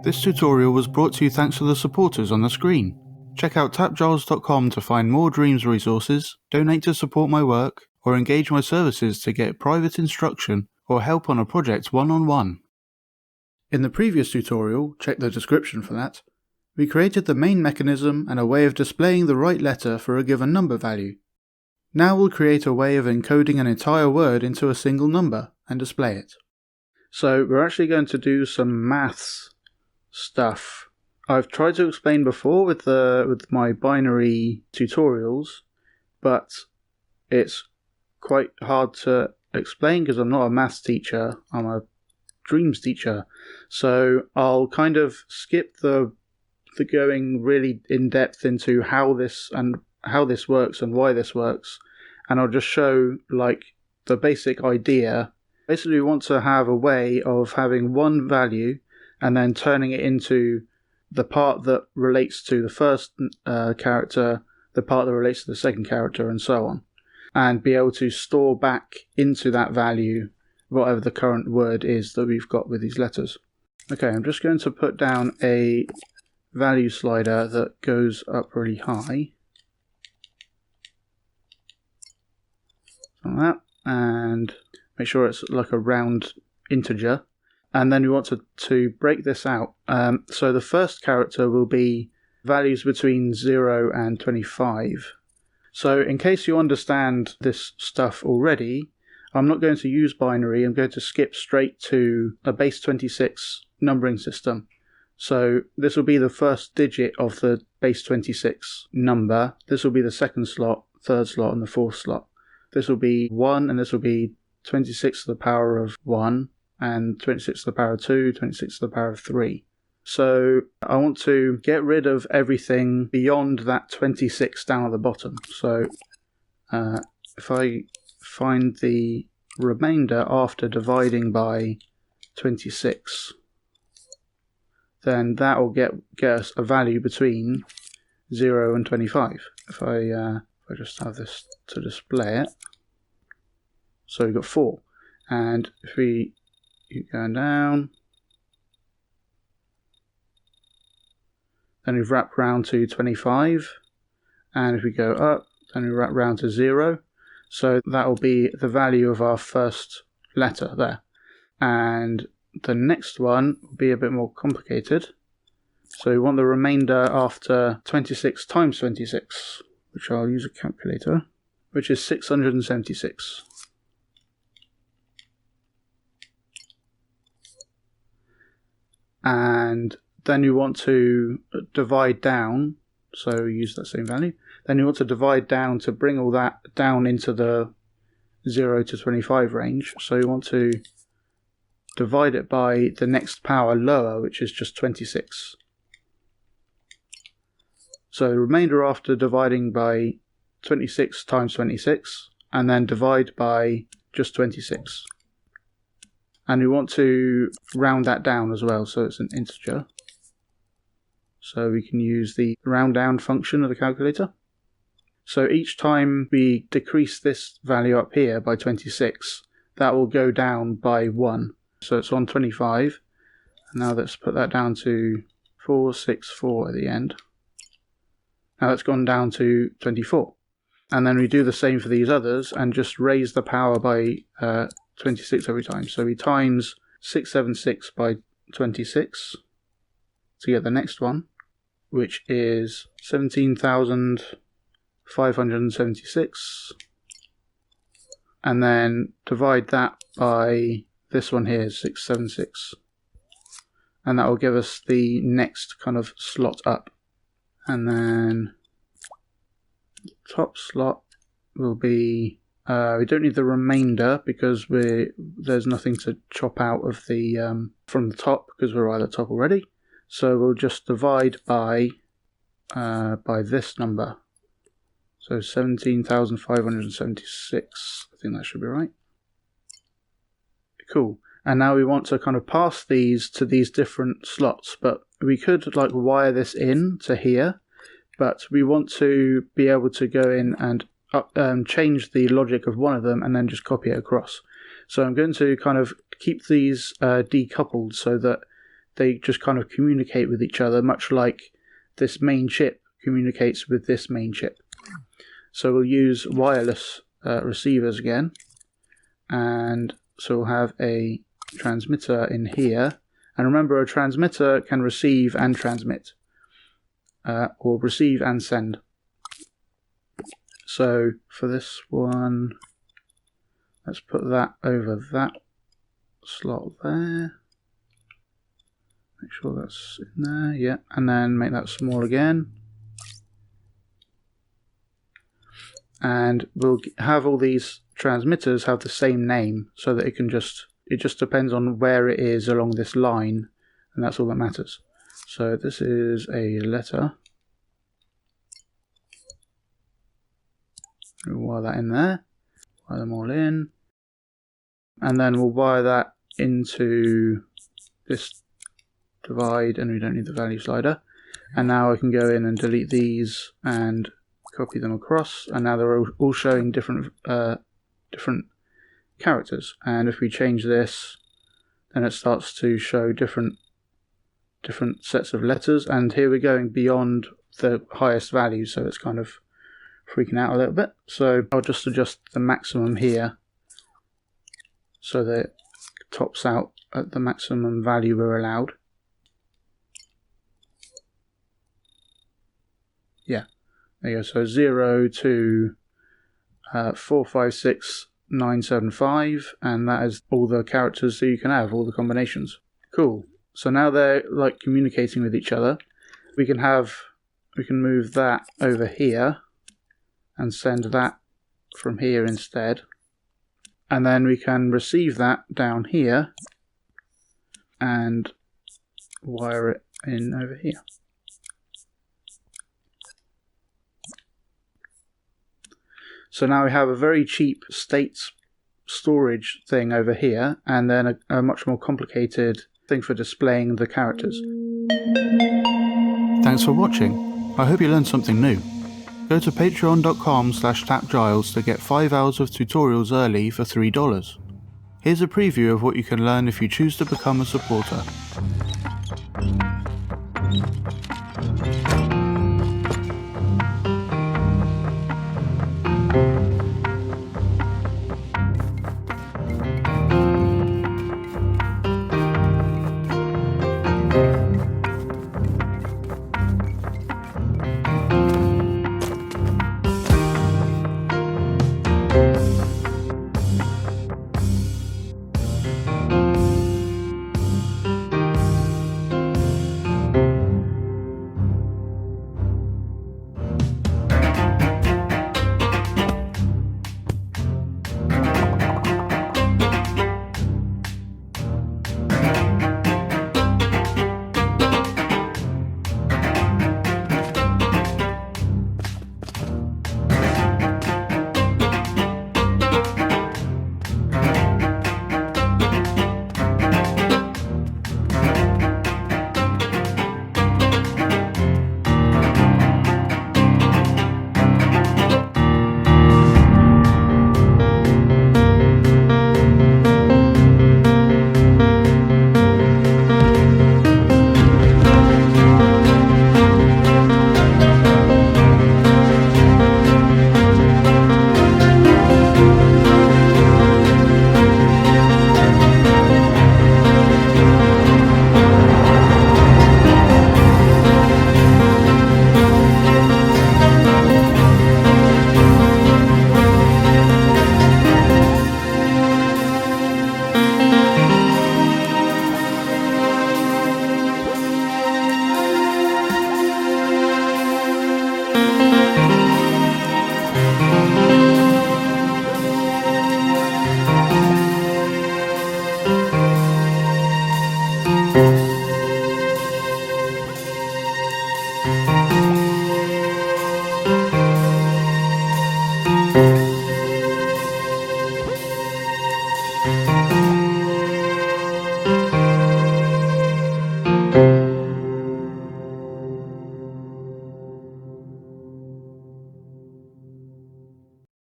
This tutorial was brought to you thanks to the supporters on the screen. Check out TAPgiles.com to find more Dreams resources, donate to support my work, or engage my services to get private instruction or help on a project one-on-one. In the previous tutorial, check the description for that, we created the main mechanism and a way of displaying the right letter for a given number value. Now we'll create a way of encoding an entire word into a single number and display it. So we're actually going to do some maths stuff. I've tried to explain before with my binary tutorials, but it's quite hard to explain because I'm not a maths teacher, I'm a Dreams teacher. So I'll kind of skip the going really in depth into how this works and why this works, and I'll just show like the basic idea. Basically, we want to have a way of having one value and then turning it into the part that relates to the first character, the part that relates to the second character, and so on, and be able to store back into that value whatever the current word is that we've got with these letters. Okay, I'm just going to put down a value slider that goes up really high, like that, and make sure it's like a round integer. And then we want to break this out. So the first character will be values between 0 and 25. So in case you understand this stuff already, I'm not going to use binary. I'm going to skip straight to a base 26 numbering system. So this will be the first digit of the base 26 number. This will be the second slot, third slot, and the fourth slot. This will be 1, and this will be 26 to the power of 1, and 26 to the power of 2, 26 to the power of 3. So I want to get rid of everything beyond that 26 down at the bottom. So if I find the remainder after dividing by 26, then that will get us a value between 0 and 25. If I just have this to display it, so we've got 4. And if we keep going down, then we've wrapped round to 25, and if we go up, then we wrap round to 0. So that will be the value of our first letter there. And the next one will be a bit more complicated. So we want the remainder after 26 times 26, which I'll use a calculator, which is 676. And then you want to divide down, so use that same value. Then you want to divide down to bring all that down into the 0 to 25 range. So you want to divide it by the next power lower, which is just 26. So the remainder after dividing by 26 times 26, and then divide by just 26. And we want to round that down as well, so it's an integer. So we can use the round down function of the calculator. So each time we decrease this value up here by 26, that will go down by 1. So it's on 25. Now let's put that down to 464 at the end. Now it's gone down to 24. And then we do the same for these others and just raise the power by 26 every time. So we times 676 by 26 to get the next one, which is 17,576. And then divide that by this one here, 676. And that will give us the next kind of slot up. And then the top slot will be, we don't need the remainder because there's nothing to chop out of the from the top because we're right at the top already. So we'll just divide by this number. So 17,576. I think that should be right. Cool. And now we want to kind of pass these to these different slots, but we could like wire this in to here, but we want to be able to go in and change the logic of one of them and then just copy it across. So I'm going to kind of keep these decoupled so that they just kind of communicate with each other, much like this main chip communicates with this main chip. So we'll use wireless receivers again, and so we'll have a transmitter in here. And remember, a transmitter can receive and transmit, or receive and send. So for this one, let's put that over that slot there. Make sure that's in there, yeah, and then make that small again. And we'll have all these transmitters have the same name, so that it just depends on where it is along this line, and that's all that matters. So this is a letter. We'll wire that in there, wire them all in, and then we'll wire that into this divide, and we don't need the value slider. And now I can go in and delete these and copy them across, and now they're all showing different characters. And if we change this, then it starts to show different sets of letters, and here we're going beyond the highest value, so it's kind of freaking out a little bit. So I'll just adjust the maximum here so that it tops out at the maximum value we're allowed. Yeah, there you go. So 0 to 456975, and that is all the characters that you can have, all the combinations. Cool. So now they're like communicating with each other. We can move that over here and send that from here instead. And then we can receive that down here and wire it in over here. So now we have a very cheap states storage thing over here, and then a much more complicated thing for displaying the characters. Thanks for watching. I hope you learned something new. Go to patreon.com/TAPgiles to get 5 hours of tutorials early for $3. Here's a preview of what you can learn if you choose to become a supporter.